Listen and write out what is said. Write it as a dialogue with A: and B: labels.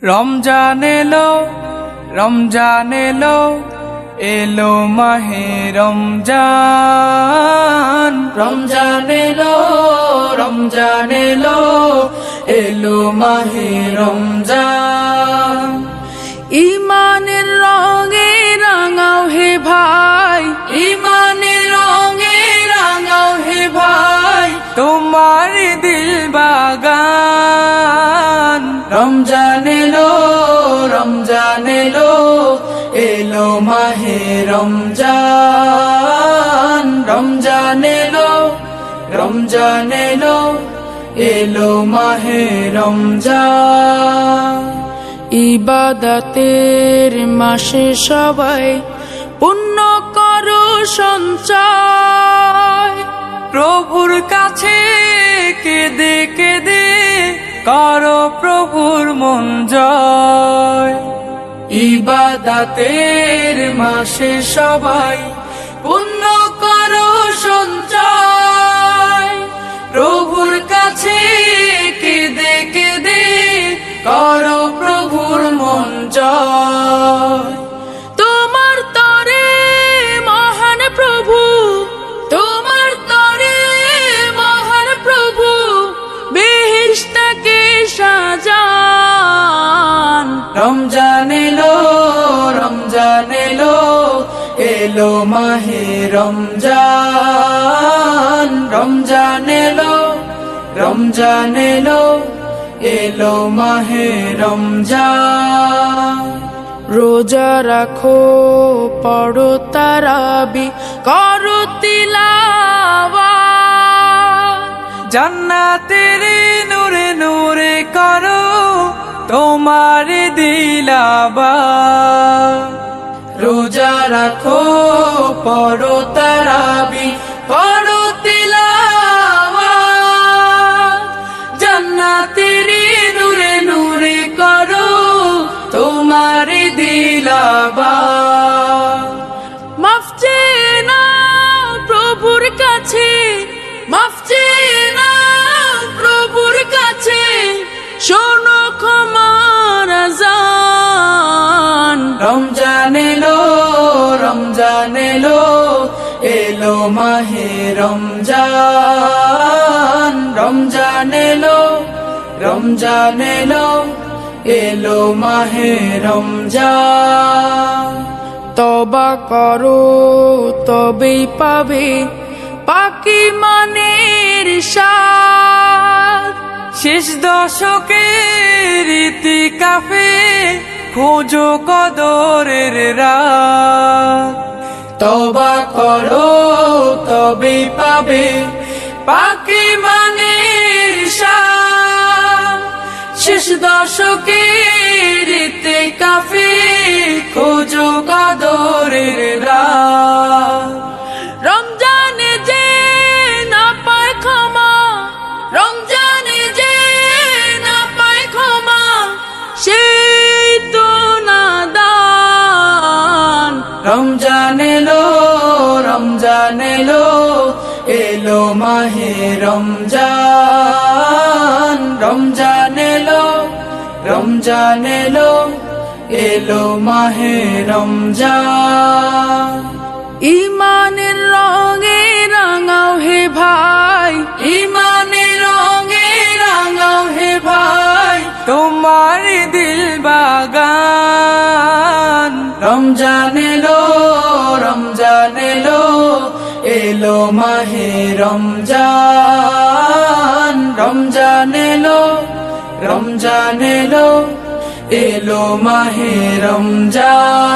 A: রমজান এলো, রমজান এলো, এলো মাহে রমজান। রমজান এলো, রমজান এলো, এলো মাহে রমজান। ইমানের রঙে রাঙাও হে ভাই, ইমানের রঙে রাঙাও হে ভাই, তোমার দিল বাগান। রমজান এলো, রমজান এলো, এলো মাহে রমজান। রমজান এলো, রমজান এলো, এলো মাহে রমজান।
B: ইবাদতের মাসে সবাই পুণ্য করো সঞ্চয়,
A: প্রভুর কাছে কেঁদে কেঁদে করো প্রভুর মন জয়। ইবাদতের মাসে সবাই পুণ্য করো সঞ্চয়, প্রভুর কাছে কেঁদে কেঁদে করো প্রভুর মন জয়।
B: তোমার তরে মহান প্রভু, তোমার তরে মহান প্রভু বেহেশতকে সাজান।
A: রমজান এলো, রমজান এলো, এলো মাহে রমজান। রমজান এলো, রমজান এলো, এলো মাহে রমজান।
B: রোজা রাখো, পড়ো তারাবি, করো তিলাওয়াত,
A: জান্নাতের নূরে নূরে করো তোমার দিলাবাত। রোজা রাখো, পড়ো তারাবি, করো তিলাওয়াত, জান্নাতের নূরে নূরে করো তোমার দিলাবাত।
B: মাফ চেয়ে নাও প্রভুর কাছে, মাফ চেয়ে নাও প্রভুর কাছে, শোনো ক্ষমার আযান।
A: রমজান এলো, রমজান এলো, এলো মাহে রমজান। রমজান এলো, রমজান এলো, এলো মাহে রমজান।
B: তওবা করো তবেই পাবে পাকি মানের স্বাদ,
A: শেষ দশকের ইতিকাফে খোঁজো কদরের রাত। তওবা করো তবেই পাবে পাকি মানের শান, শেষ দশকের ইতিকাফে খোঁজো কদরের রাত।
B: রমজানে যে না পায় ক্ষমা, রমজানে যে না পায় ক্ষমা, সেই তো নাদান।
A: রমজান এলো, রমজান এলো, এলো মাহে রমজান। রমজান এলো, রমজান এলো, এলো মাহে রমজান।
B: ইমানের রঙে রাঙাও হে ভাই,
A: ইমানের রঙে রাঙাও হে ভাই, তোমার দিল বাগান। রমজান এলো, রমজান এলো, এলো মাহে রমজান। রমজান এলো, রমজান এলো, এলো মাহে রমজান।